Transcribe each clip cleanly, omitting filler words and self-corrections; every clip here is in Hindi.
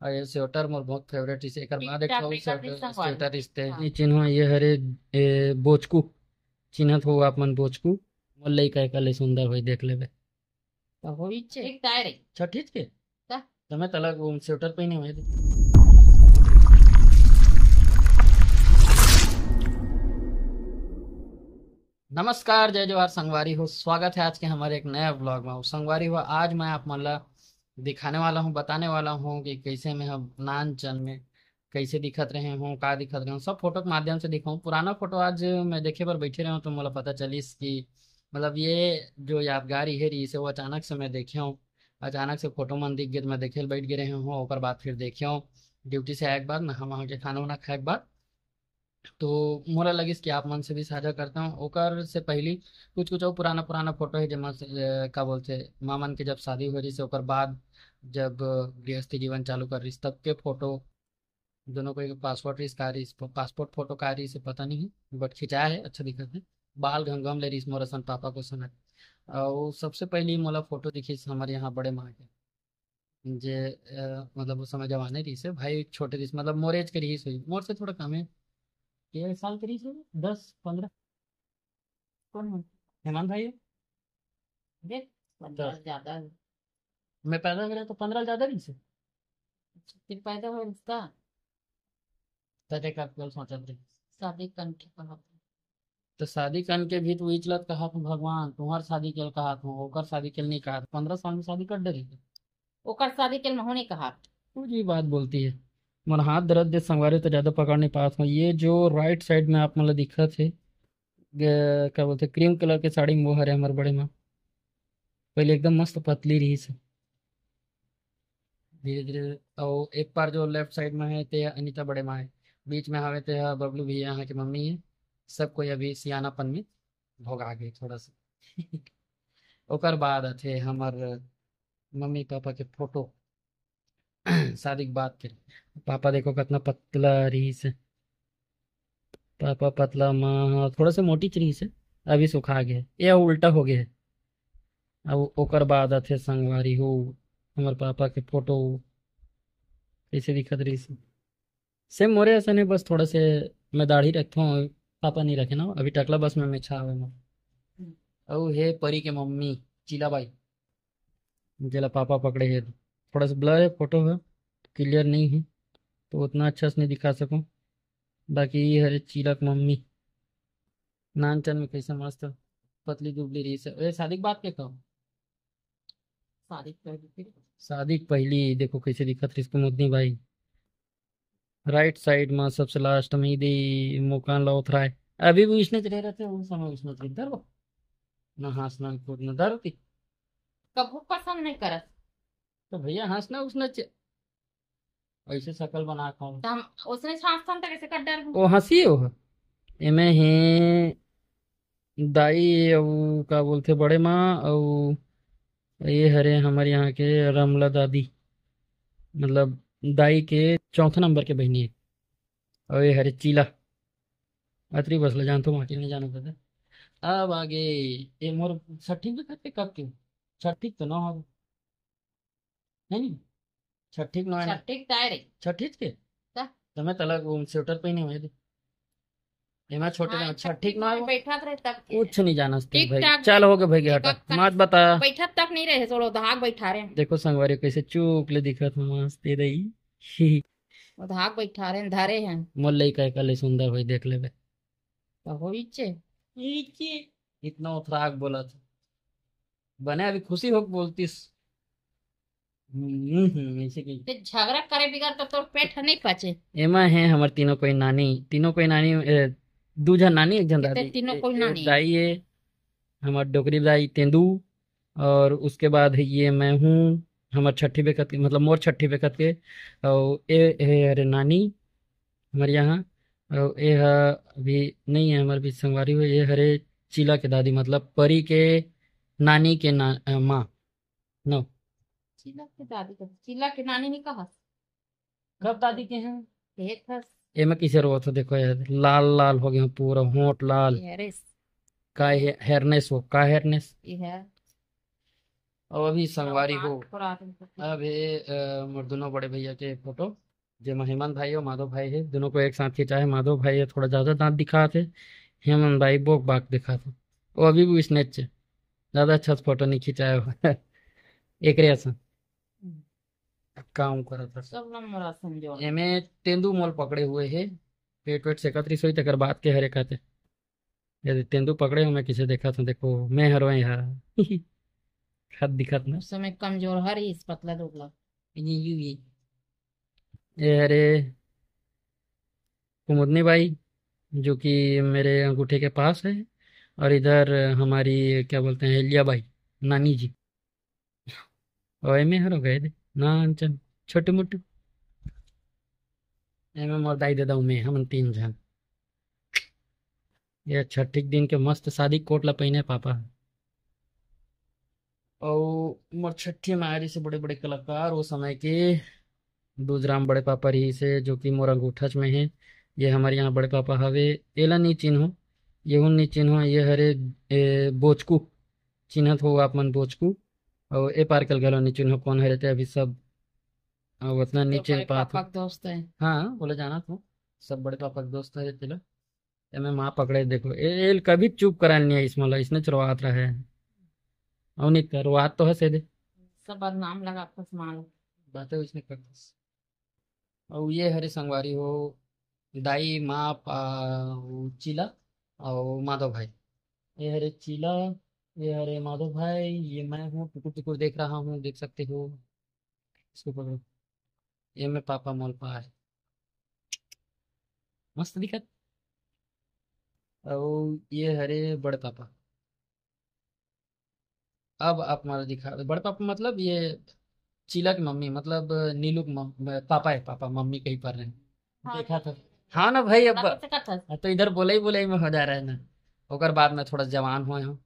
और ये स्वेटर मोर बहुत फेवरेट इसे एकर बाद एक टिकटॉक ठो देखत हई स्वेटर संगवारी। स्वेटर इस्ते हाँ। ई चिन्ह ये हरे बोचकू चिन्हत हो आप मन बोचकू मोर लइका एकर ले सुंदर होई देख लेबे तो होई छे एक दायरे छठीज के ता તમે તલક સ્વેટર પહેને હોય नमस्कार जय जवाहर संगवारी हो स्वागत है आज के हमारे एक नए ब्लॉग में संगवारी हो आज मैं आप मतलब दिखाने वाला हूँ बताने वाला हूँ कि कैसे मैं हम नान चन में कैसे दिखत रहे हूँ का दिखत रहे हूँ सब फोटो के माध्यम से दिखाऊँ पुराना फोटो आज मैं देखे पर बैठे रहे हूँ तो मुझे पता चलिस कि मतलब ये जो यादगारी है रही से वो अचानक से मैं देखे हूँ अचानक से फोटो मन दिख गए तो मैं देखे बैठ गए रहे हूँ और बाद फिर देखे हूँ ड्यूटी से आए के बाद नहा वहाँ के खाना वाना खाए के बाद तो मोला लगिस कि आप मन से भी साझा करता हूँ ओकर से पहली कुछ कुछ और पुराना पुराना फोटो है जमा से का बोलते मामन के जब शादी हो रही से ओकर बाद जब गृहस्थी जीवन चालू कर रही तब के फोटो दोनों को एक पासपोर्ट रिस का रही पासपोर्ट फोटो का रही से पता नहीं बट खिंचाया है अच्छा दिखत है बाल घमघम ले रही मोर सन पापा को समय और सबसे पहली मोला फोटो दिखी हमारे यहाँ बड़े माँ के जे मतलब उस समय जवाने रही से भाई छोटे रही मतलब मोर एज के रही हुई मोर से थोड़ा कम है ये साल करीब से 10 15 कौन है हेमंत भाई है? देख पंद्रह तो ज्यादा है। मैं पैदा करा तो 15 ज्यादा नहीं से फिर पैदा हो उसका तय का कल सोचा थे शादी कंठी कहा। तो शादी करन के भी तो वही चलत कहा तू भगवान तुम्हार शादी के कहा तू ओकर शादी के नहीं कहा 15 साल में शादी कर डरी ओकर शादी के होने कहा। तू जी बात बोलती है मन हाथ दर्द दे संगवारी तो ज्यादा पकड़ नहीं पाता हूँ ये जो राइट साइड में आप मतलब दिखत है क्या बोलते क्रीम कलर के साड़ी में वो हरे हमारे बड़े माँ पहले एकदम मस्त पतली रही से धीरे धीरे और एक बार जो लेफ्ट साइड में है ते अनीता बड़े माँ है बीच में हवे ते बबलू भैया यहाँ की मम्मी है सब कोई अभी सियानापन में भोगा गए थोड़ा सा ओकर बाद थे हमार मम्मी पापा के फोटो शादी के बाद के पापा देखो कितना पतला रही से पापा पतला माँ थोड़ा सा मोटी रही से अभी सुखा गया ये उल्टा हो गया है अब ओकर बाद थे संगवारी हो हमारे पापा के फोटो कैसे दिखत रही से सेम मोरे ऐसा नहीं बस थोड़ा से मैं दाढ़ी रखता हूँ पापा नहीं रखे ना अभी टकला बस में छा हुए मैं और हे परी के मम्मी चीलाबाई जला पापा पकड़े है थोड़ा सा ब्लर है फोटो है क्लियर नहीं है तो उतना अच्छा से नहीं दिखा सकूं बाकी ये हरे चीलक मम्मी नानचन में कैसे मस्त पतली दुबली रही से ए शादी की बात के कहो शादी पहली फिर शादी की पहली देखो कैसे दिखत रही इसको मुदनी भाई राइट साइड में सबसे लास्ट में दी मुकान ला उतरा है अभी भी उसने रह रहे थे उस समय उसने इधर वो ना हंसना कूदना डरती कबू पसंद नहीं करत। तो भैया हंसना उसने ऐसे शकल बना कर तो हम उसने सांस तक कैसे कर डर हूँ। वो हंसी हो एमे है दाई और का बोलते बड़े माँ और ये हरे हमारे यहाँ के रमला दादी मतलब दाई के चौथा नंबर के बहनी है और ये हरे चीला अतरी बसला जान तो माटी नहीं जाना पता अब आगे ये मोर छठी भी करते कब क्यों छठी तो ना हो नहीं छठी ना है ना छठी दायरे छठी के ता તમે તલક સ્વેટર પહેને હોય એમાં छोटे हाँ ना छठी छठी ना में बैठा रहे तब के कुछ नहीं जाना ठीक भाई ठाक चल हो गए भाई हटा एक तक मत बता बैठा तक नहीं रहे थोड़ा धाक बैठा रहे देखो संगवारी कैसे चुप ले दिखत हूँ मस्त दे रही वो धाक बैठा रहे धरे हैं मोल का कले सुंदर भाई देख ले तो हो चे इतना उथराक बोला था बने अभी खुशी हो के बोलतीस ऐसे की ते झगड़ा करे बिगर तो तोर पेट नहीं पचे। एमा है हमार तीनों कोई नानी दू जन नानी एक जन ते दादी तीनों कोई ना नहीं दाई है हमार डोगरी दाई तेंदू और उसके बाद है ये मैं हूँ हमार छठी बेकत के मतलब मोर छठी बेकत के और ये अरे नानी हमारे यहाँ और ये अभी नहीं है हमारे बीच संगवारी हुई ये हरे चीला के दादी मतलब परी के नानी के माँ नो चिल्ला के नानी ने कहा कब दादी के हैं एक हस ये मैं किसे रो तो देखो यार लाल लाल हो गया पूरा होंठ लाल ये रे का हेयरनेस हो का हेयरनेस ये है और अभी और संगवारी हाथ हो थोड़ा आदमी अब ये मोर दोनों बड़े भैया के फोटो जो हेमंत भाई और माधव भाई है दोनों को एक साथ खींचा है। माधव भाई है थोड़ा ज़्यादा दांत दिखा थे, हेमंत भाई बोक बाक दिखा थे। वो अभी भी स्नेच है, ज़्यादा अच्छा से फोटो नहीं खिंचाया हुआ एक रे ऐसा काम करा था। सब नंबर समझो। एमे तेंदू मोल पकड़े हुए है, पेट वेट से एकत्रित हुई तकर बात के हरे खाते यदि तेंदू पकड़े हो मैं किसे देखा था देखो मैं हरवाई हा खत दिखत ना उस समय कमजोर हरी इस पतला दुबला। ये हरे कुमुदनी बाई जो कि मेरे अंगूठे के पास है, और इधर हमारी क्या बोलते हैं एलिया बाई नानी जी। और एमे हरो गए थे नानचन छोटे मोटे एमे मोर दाई दादा में हम तीन जन ये छठी के दिन के मस्त शादी कोट ला पहने पापा। और मोर छठी मारी से बड़े बड़े कलाकार वो समय के दूधराम बड़े पापा रही से जो कि मोर अंगूठच में है। ये हमारे यहाँ बड़े पापा हवे, एला नहीं चिन्हो ये नहीं चिन्हो ये हरे बोचकू चिन्हत हो आप मन बोचकू। और ए पार कल गलो नहीं चिन्हो कौन हरे ते अभी सब उतना नहीं तो चिन्ह बड़े पात हो। पापा के दोस्त है। हाँ बोले जाना तो सब बड़े पापा के दोस्त है तेला। मैं माँ पकड़े देखो एल कभी चुप करा नहीं है इसमें इसने चुरवात रहा है और नहीं करवात तो है सीधे सब बदनाम लगा आपस माल। बातें इसने कर। और ये हरे संगवारी हो दाई माँ वो चीला और माधव भाई। ये हरे चीला, ये हरे माधव भाई, ये मैं हूँ टुकुर टुकुर देख रहा हूँ देख सकते हो इसको पकड़ो। ये मैं पापा मोल पा है मस्त दिखत। और ये हरे बड़े पापा। अब आप हमारा दिखा बड़े पापा मतलब ये चीला की मम्मी मतलब नीलू की पापा है पापा मम्मी कहीं पर रहे हाँ देखा तो था। हाँ ना भाई अब बड़ा कैसे करता। तो इधर बोले ही में हो जा रहा है ना। ओकर बाद में थोड़ा जवान हुए हूँ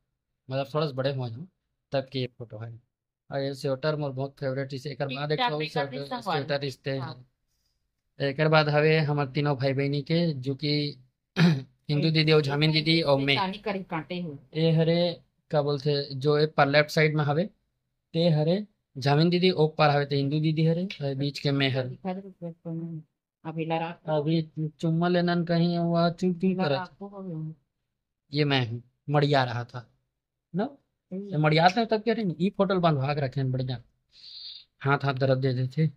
मतलब थोड़ा सा बड़े हुए हूँ तब की ये फोटो है। और ये स्वेटर मोर बहुत फेवरेट इसे एक बाद एक टिकटॉक ठो पे कर दी स्वेटर संगवारी। स्वेटर रिश्ते हाँ एक बाद हवे हमारे तीनों भाई बहनी के जो कि हिंदू दीदी और झामिन दीदी और मैं। कहानी करी कांटे हुए। ये हरे क्या बोलते जो एक पर लेफ्ट साइड में हवे ते हरे झामिन दीदी ओप पर हवे ते हिंदू दीदी हरे और बीच के मैं हरे। दिखा दे तो अभी लड़ा अभी चुम्मा लेना कहीं हुआ चुप क्यों लड़ा करे। को हो गया। ये मैं हूँ मड़िया रहा था ना। ये मड़िया था तब कह रहे ई फोटो बंद भाग रखे हैं बढ़िया हाथ हाथ दर्द दे देते।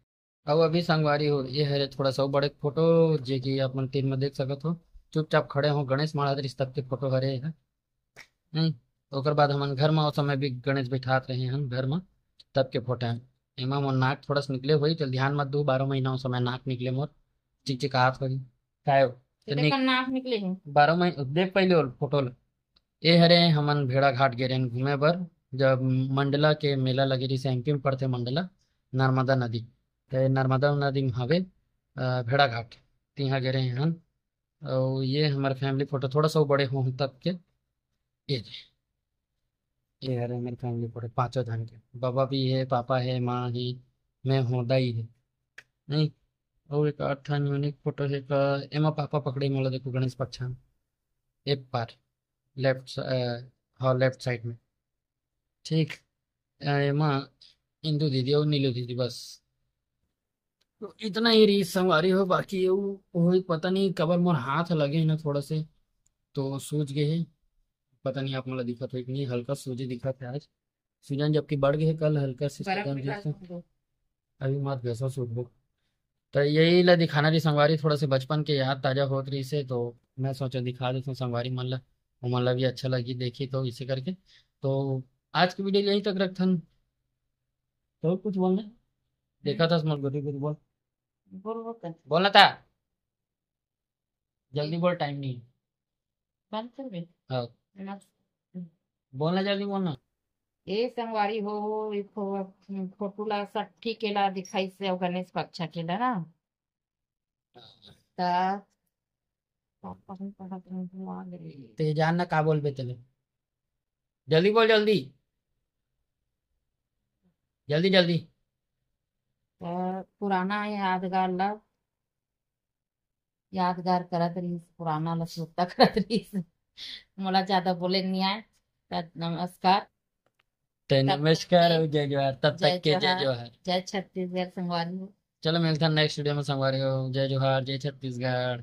अब अभी संगवारी हो ये है थोड़ा सा बड़े फोटो जे कि आप मन तीन में देख सकत हो चुपचाप खड़े हो गणेश महाराज इस तब के फोटो हरे है नहीं। ओकर बाद हमन घर में उस समय भी गणेश बैठात रहे हैं घर में तब के फोटो हैं। एमा मोर नाक थोड़ा सा निकले हुई तो ध्यान मत दो 12 महीना उस समय नाक निकले मोर चिकचिकात होगी काय तो तेरे का नाक निकले हैं। 12 महीने देख पहले और फोटो ये हरे हमन भेड़ा घाट गे रहे घूमे बर जब मंडला के मेला लगे रही से एमपी में पड़ते मंडला नर्मदा नदी तो नर्मदा नदी में हवे भेड़ा घाट तिहा गे रहे हन। और ये हमारे फैमिली फोटो थोड़ा सा वो बड़े हों तब के ये हरे मेरे फैमिली फोटो पांचों जन के बाबा भी है पापा है माँ ही मैं हूँ दाई है नहीं। और एक अठान यूनिक फोटो है का एमा पापा पकड़े मोला देखो गणेश पक्षा एक पार लेफ्ट हाँ लेफ्ट साइड में ठीक माँ इंदू दीदी और नीलू दीदी बस। तो इतना ही रीस संवारी हो बाकी वो पता नहीं कबर मोर हाथ लगे ना थोड़ा से तो सूज गए हैं। पता नहीं आप मला दिखत हो कि नहीं हल्का सूजी दिखा था आज सूजन जबकि बढ़ गए कल हल्का से बर्फ सूजन में जैसे डाल दो। अभी मत वैसा सूझ लो। तो यही ला दिखाना रही संगवारी थोड़ा से बचपन के याद ताजा होत रही से तो मैं सोचा दिखा देता हूँ संगवारी मन ला वो मन ला भी अच्छा लगी देखी तो इसे करके। तो आज की वीडियो यहीं तक रखथन तो कुछ बोलना देखा था स्मॉल गुरी गुरी बोल बोल वो कर बोलना था जल्दी बोल टाइम नहीं है। बंद कर दे। हाँ मस्त। बोलना जल्दी बोलना। ए संगवारी हो एक फोटो ला साठी केला दिखाई से गणेश पक्षा केला ना ता पापा को पता नहीं आ गई। ते जानना का बोल बे चले जल्दी बोल जल्दी जल्दी जल्दी। पुराना यादगार ला यादगार करत रही पुराना ला सोचता करत रही मोला ज्यादा बोले नहीं आए। नमस्कार। तो तब तक के नमस्कार जय जोहार, तब जय तक के जय जोहार। जोहार। जय छत्तीसगढ़ संगवारी हो। चलो मिलते हैं नेक्स्ट वीडियो में। संगवारी हो, जय जोहार, जय छत्तीसगढ़।